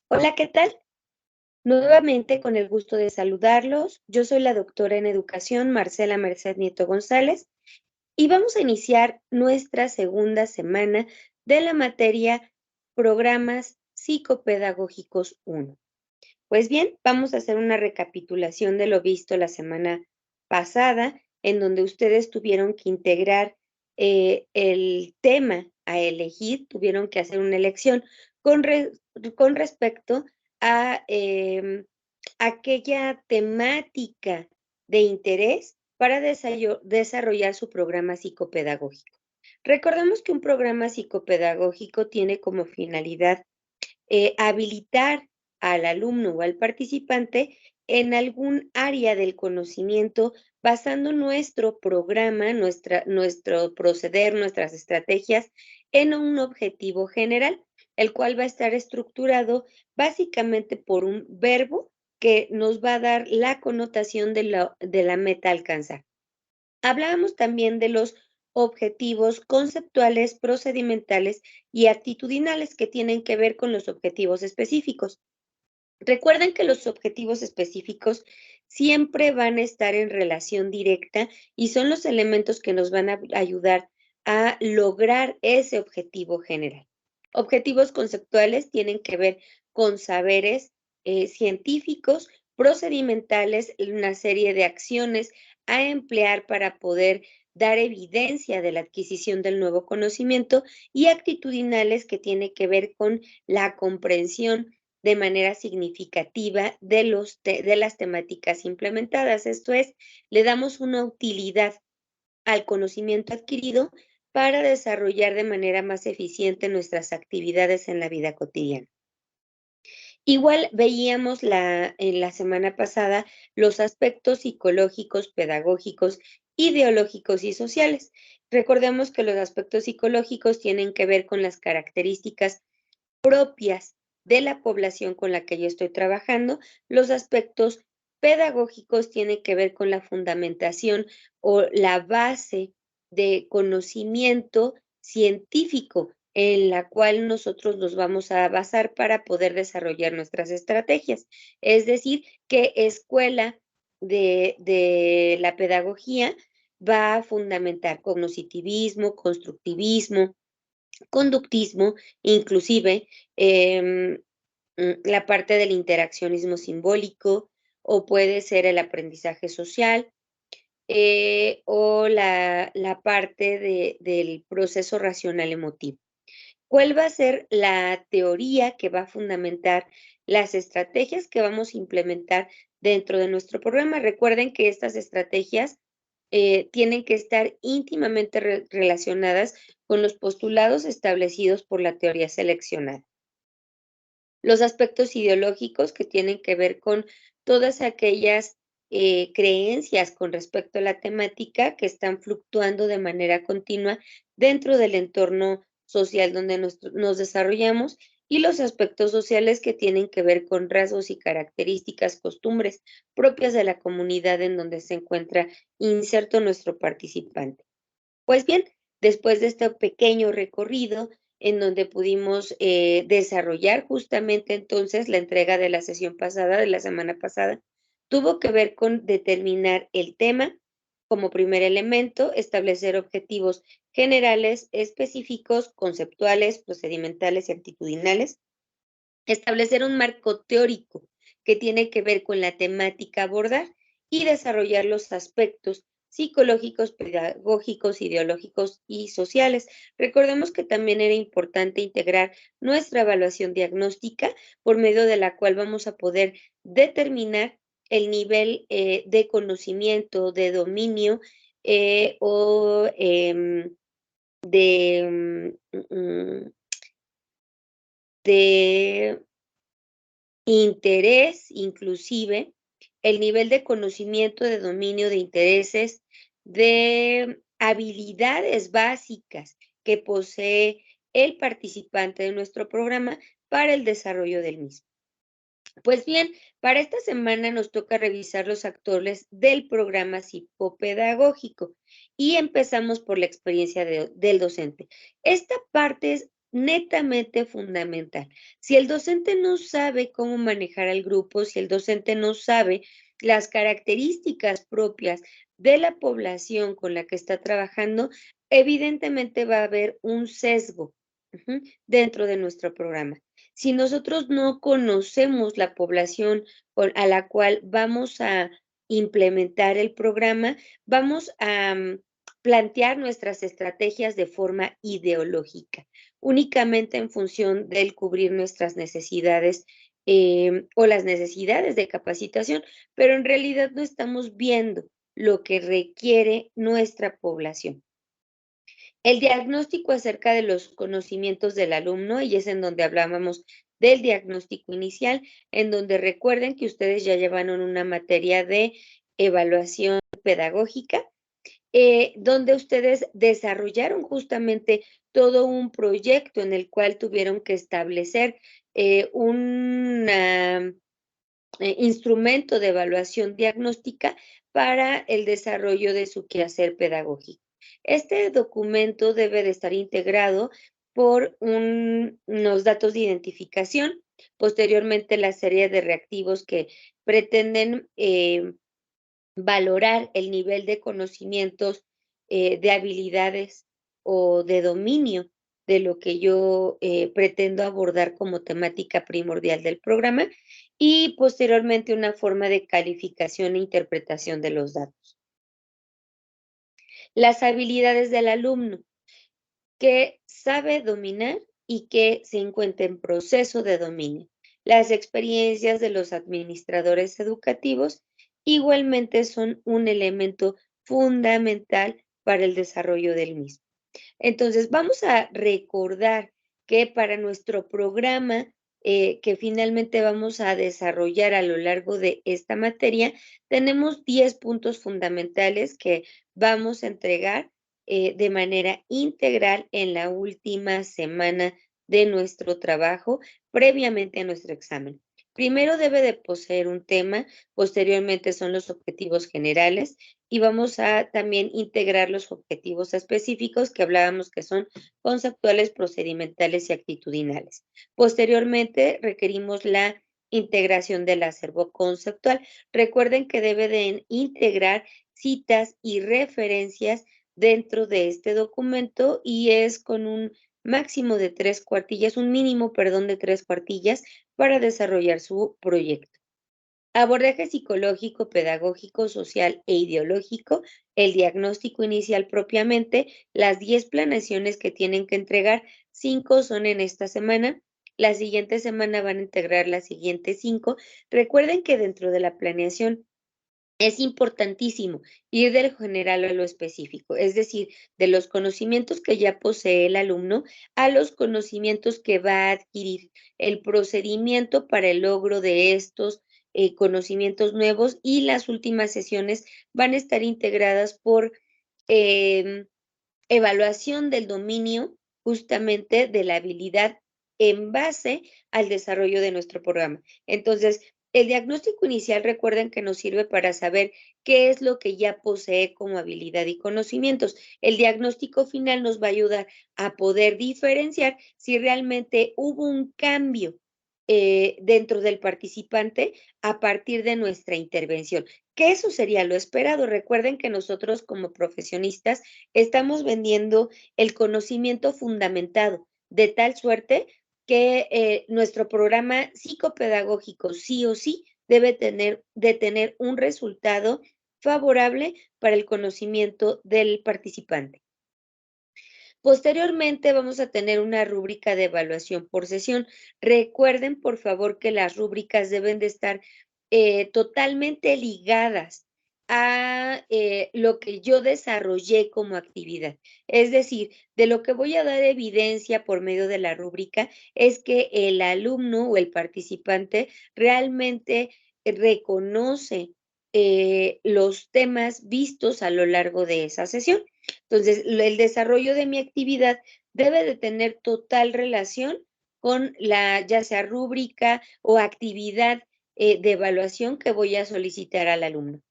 Hola, ¿qué tal? Nuevamente con el gusto de saludarlos. Yo soy la doctora en educación Marcela Merced Nieto González y vamos a iniciar nuestra segunda semana de la materia Programas Psicopedagógicos 1. Pues bien, vamos a hacer una recapitulación de lo visto la semana pasada, en donde ustedes tuvieron que integrar el tema a elegir, tuvieron que hacer una elección con, con respecto a aquella temática de interés para desarrollar su programa psicopedagógico. Recordemos que un programa psicopedagógico tiene como finalidad habilitar al alumno o al participante en algún área del conocimiento basando nuestro programa, nuestro proceder, nuestras estrategias en un objetivo general, el cual va a estar estructurado básicamente por un verbo que nos va a dar la connotación de la meta a alcanzar. Hablábamos también de los objetivos conceptuales, procedimentales y actitudinales que tienen que ver con los objetivos específicos. Recuerden que los objetivos específicos siempre van a estar en relación directa y son los elementos que nos van a ayudar a lograr ese objetivo general. Objetivos conceptuales tienen que ver con saberes científicos, procedimentales, una serie de acciones a emplear para poder dar evidencia de la adquisición del nuevo conocimiento y actitudinales que tiene que ver con la comprensión de manera significativa de las temáticas implementadas. Esto es, le damos una utilidad al conocimiento adquirido para desarrollar de manera más eficiente nuestras actividades en la vida cotidiana. Igual veíamos en la semana pasada los aspectos psicológicos, pedagógicos, ideológicos y sociales. Recordemos que los aspectos psicológicos tienen que ver con las características propias de la población con la que yo estoy trabajando. Los aspectos pedagógicos tienen que ver con la fundamentación o la base de conocimiento científico en la cual nosotros nos vamos a basar para poder desarrollar nuestras estrategias. Es decir, qué escuela de la pedagogía va a fundamentar cognitivismo, constructivismo, conductismo, inclusive la parte del interaccionismo simbólico, o puede ser el aprendizaje social, o la parte del proceso racional emotivo. ¿Cuál va a ser la teoría que va a fundamentar las estrategias que vamos a implementar dentro de nuestro programa? Recuerden que estas estrategias tienen que estar íntimamente relacionadas con los postulados establecidos por la teoría seleccionada. Los aspectos ideológicos que tienen que ver con todas aquellas creencias con respecto a la temática que están fluctuando de manera continua dentro del entorno social donde nos desarrollamos, y los aspectos sociales que tienen que ver con rasgos y características, costumbres propias de la comunidad en donde se encuentra inserto nuestro participante. Pues bien, después de este pequeño recorrido en donde pudimos desarrollar justamente entonces la entrega de la sesión pasada, de la semana pasada, tuvo que ver con determinar el tema como primer elemento, establecer objetivos generales, específicos, conceptuales, procedimentales y actitudinales, establecer un marco teórico que tiene que ver con la temática a abordar y desarrollar los aspectos psicológicos, pedagógicos, ideológicos y sociales. Recordemos que también era importante integrar nuestra evaluación diagnóstica por medio de la cual vamos a poder determinar el nivel de conocimiento, de dominio o de interés, inclusive, el nivel de conocimiento, de dominio de intereses, de habilidades básicas que posee el participante de nuestro programa para el desarrollo del mismo. Pues bien, para esta semana nos toca revisar los actores del programa psicopedagógico y empezamos por la experiencia del docente. Esta parte netamente fundamental. Si el docente no sabe cómo manejar al grupo, si el docente no sabe las características propias de la población con la que está trabajando, evidentemente va a haber un sesgo, dentro de nuestro programa. Si nosotros no conocemos la población a la cual vamos a implementar el programa, vamos a plantear nuestras estrategias de forma ideológica, únicamente en función del cubrir nuestras necesidades o las necesidades de capacitación, pero en realidad no estamos viendo lo que requiere nuestra población. El diagnóstico acerca de los conocimientos del alumno, y es en donde hablábamos del diagnóstico inicial, en donde recuerden que ustedes ya llevaron una materia de evaluación pedagógica, donde ustedes desarrollaron justamente todo un proyecto en el cual tuvieron que establecer un instrumento de evaluación diagnóstica para el desarrollo de su quehacer pedagógico. Este documento debe de estar integrado por unos datos de identificación, posteriormente la serie de reactivos que pretenden valorar el nivel de conocimientos, de habilidades o de dominio de lo que yo, pretendo abordar como temática primordial del programa, y posteriormente una forma de calificación e interpretación de los datos. Las habilidades del alumno, que sabe dominar y que se encuentra en proceso de dominio. Las experiencias de los administradores educativos igualmente son un elemento fundamental para el desarrollo del mismo. Entonces, vamos a recordar que para nuestro programa, que finalmente vamos a desarrollar a lo largo de esta materia, tenemos 10 puntos fundamentales que vamos a entregar de manera integral en la última semana de nuestro trabajo, previamente a nuestro examen. Primero debe de poseer un tema, posteriormente son los objetivos generales, y vamos a también integrar los objetivos específicos que hablábamos que son conceptuales, procedimentales y actitudinales. Posteriormente requerimos la integración del acervo conceptual. Recuerden que debe de integrar citas y referencias dentro de este documento y es con un máximo de 3 cuartillas, un mínimo, perdón, de 3 cuartillas para desarrollar su proyecto. Abordaje psicológico, pedagógico, social e ideológico, el diagnóstico inicial propiamente, las 10 planeaciones que tienen que entregar, 5 son en esta semana, la siguiente semana van a integrar las siguientes 5. Recuerden que dentro de la planeación es importantísimo ir de lo general a lo específico, es decir, de los conocimientos que ya posee el alumno a los conocimientos que va a adquirir, el procedimiento para el logro de estos conocimientos nuevos y las últimas sesiones van a estar integradas por em, evaluación del dominio justamente de la habilidad en base al desarrollo de nuestro programa. Entonces, el diagnóstico inicial, recuerden que nos sirve para saber qué es lo que ya posee como habilidad y conocimientos. El diagnóstico final nos va a ayudar a poder diferenciar si realmente hubo un cambio dentro del participante a partir de nuestra intervención, que eso sería lo esperado. Recuerden que nosotros como profesionistas estamos vendiendo el conocimiento fundamentado, de tal suerte que nuestro programa psicopedagógico sí o sí debe de tener un resultado favorable para el conocimiento del participante. Posteriormente vamos a tener una rúbrica de evaluación por sesión. Recuerden, por favor, que las rúbricas deben de estar totalmente ligadas a lo que yo desarrollé como actividad. Es decir, de lo que voy a dar evidencia por medio de la rúbrica es que el alumno o el participante realmente reconoce los temas vistos a lo largo de esa sesión. Entonces, el desarrollo de mi actividad debe de tener total relación con la, ya sea rúbrica o actividad de evaluación que voy a solicitar al alumno.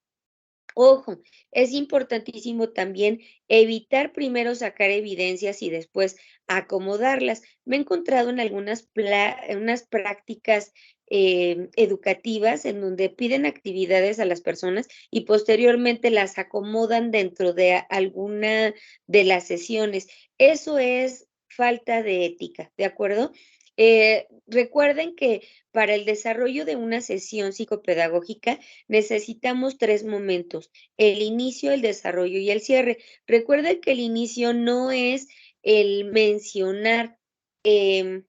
Ojo, es importantísimo también evitar primero sacar evidencias y después acomodarlas. Me he encontrado en algunas en unas prácticas educativas en donde piden actividades a las personas y posteriormente las acomodan dentro de alguna de las sesiones. Eso es falta de ética, ¿de acuerdo? Recuerden que para el desarrollo de una sesión psicopedagógica necesitamos 3 momentos: el inicio, el desarrollo y el cierre. Recuerden que el inicio no es el mencionar, em,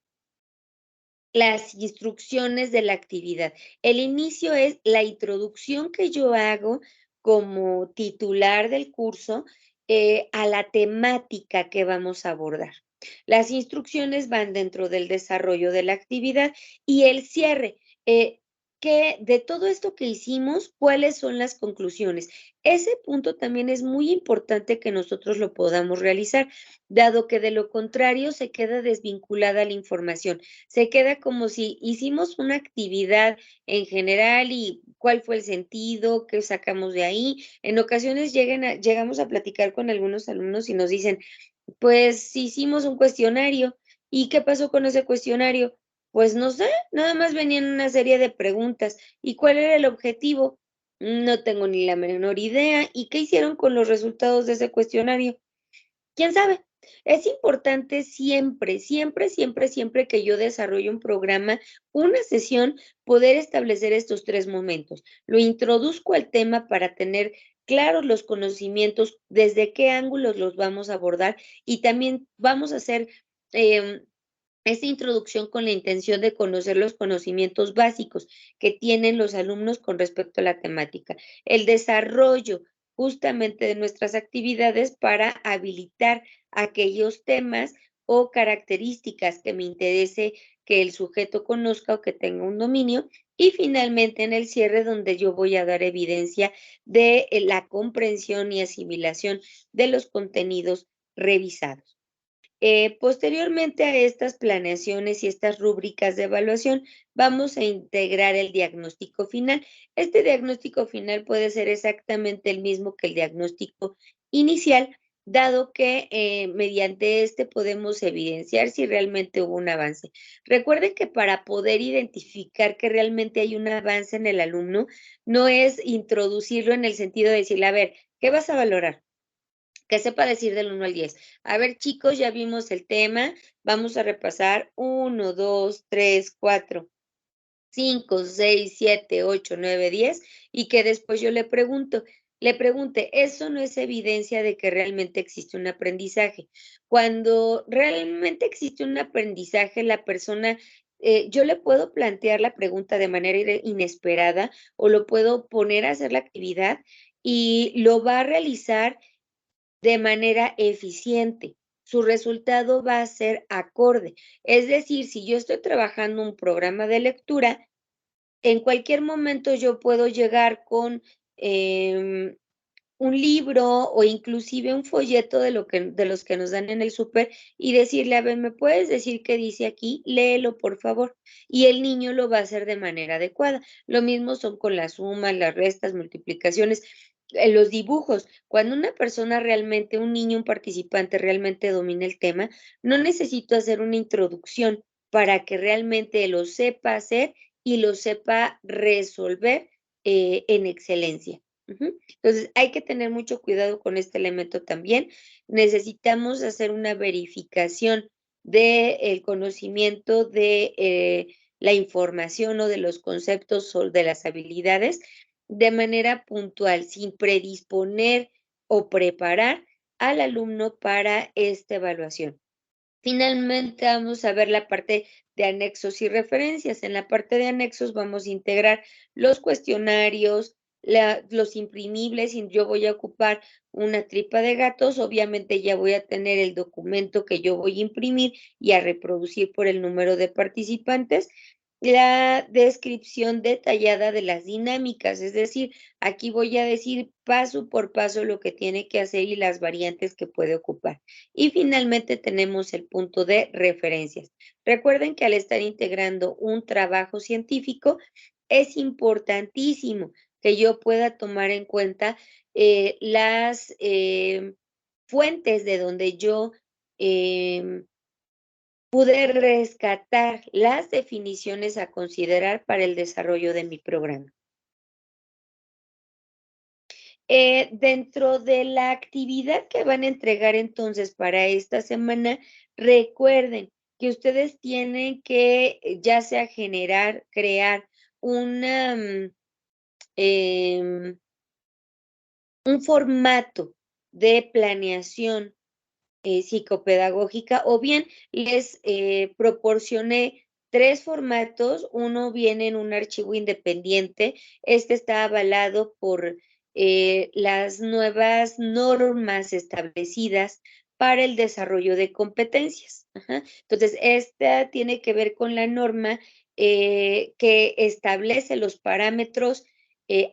las instrucciones de la actividad. El inicio es la introducción que yo hago como titular del curso, a la temática que vamos a abordar. Las instrucciones van dentro del desarrollo de la actividad y el cierre, que de todo esto que hicimos, ¿cuáles son las conclusiones? Ese punto también es muy importante que nosotros lo podamos realizar, dado que de lo contrario se queda desvinculada la información. Se queda como si hicimos una actividad en general y cuál fue el sentido, qué sacamos de ahí. En ocasiones llegamos a platicar con algunos alumnos y nos dicen, pues hicimos un cuestionario. ¿Y qué pasó con ese cuestionario? Pues no sé, nada más venían una serie de preguntas. ¿Y cuál era el objetivo? No tengo ni la menor idea. ¿Y qué hicieron con los resultados de ese cuestionario? ¿Quién sabe? Es importante siempre, siempre, siempre, siempre que yo desarrollo un programa, una sesión, poder establecer estos 3 momentos. Lo introduzco al tema para tener claros los conocimientos, desde qué ángulos los vamos a abordar y también vamos a hacer, em, esta introducción con la intención de conocer los conocimientos básicos que tienen los alumnos con respecto a la temática. El desarrollo justamente de nuestras actividades para habilitar aquellos temas o características que me interese que el sujeto conozca o que tenga un dominio. Y finalmente en el cierre donde yo voy a dar evidencia de la comprensión y asimilación de los contenidos revisados. Posteriormente a estas planeaciones y estas rúbricas de evaluación, vamos a integrar el diagnóstico final. Este diagnóstico final puede ser exactamente el mismo que el diagnóstico inicial, dado que mediante este podemos evidenciar si realmente hubo un avance. Recuerden que para poder identificar que realmente hay un avance en el alumno, no es introducirlo en el sentido de decirle, a ver, ¿qué vas a valorar? Que sepa decir del 1 al 10. A ver, chicos, ya vimos el tema, vamos a repasar 1, 2, 3, 4, 5, 6, 7, 8, 9, 10 y que después yo le pregunte, ¿eso no es evidencia de que realmente existe un aprendizaje? Cuando realmente existe un aprendizaje, la persona, yo le puedo plantear la pregunta de manera inesperada o lo puedo poner a hacer la actividad y lo va a realizar de manera eficiente. Su resultado va a ser acorde. Es decir, si yo estoy trabajando un programa de lectura, en cualquier momento yo puedo llegar con un libro o inclusive un folleto de los que nos dan en el súper y decirle, a ver, ¿me puedes decir qué dice aquí? Léelo, por favor. Y el niño lo va a hacer de manera adecuada. Lo mismo son con las sumas, las restas, multiplicaciones, los dibujos. Cuando una persona realmente, un niño, un participante realmente domina el tema, no necesito hacer una introducción para que realmente lo sepa hacer y lo sepa resolver en excelencia. Ujú. Entonces, hay que tener mucho cuidado con este elemento también. Necesitamos hacer una verificación del conocimiento de la información o de los conceptos o de las habilidades de manera puntual, sin predisponer o preparar al alumno para esta evaluación. Finalmente, vamos a ver la parte de anexos y referencias. En la parte de anexos vamos a integrar los cuestionarios, los imprimibles, y yo voy a ocupar una tripa de gatos, obviamente ya voy a tener el documento que yo voy a imprimir y a reproducir por el número de participantes. La descripción detallada de las dinámicas, es decir, aquí voy a decir paso por paso lo que tiene que hacer y las variantes que puede ocupar. Y finalmente tenemos el punto de referencias. Recuerden que al estar integrando un trabajo científico, es importantísimo que yo pueda tomar en cuenta, las, fuentes de donde yo, em, pude rescatar las definiciones a considerar para el desarrollo de mi programa. Dentro de la actividad que van a entregar entonces para esta semana, recuerden que ustedes tienen que, ya sea generar, crear una, em, un formato de planeación psicopedagógica, o bien les, proporcioné 3 formatos, uno viene en un archivo independiente, este está avalado por, las nuevas normas establecidas para el desarrollo de competencias. Ajá. Entonces, esta tiene que ver con la norma, que establece los parámetros,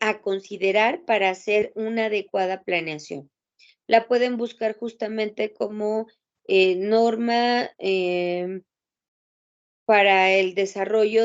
a considerar para hacer una adecuada planeación. La pueden buscar justamente como, norma, para el desarrollo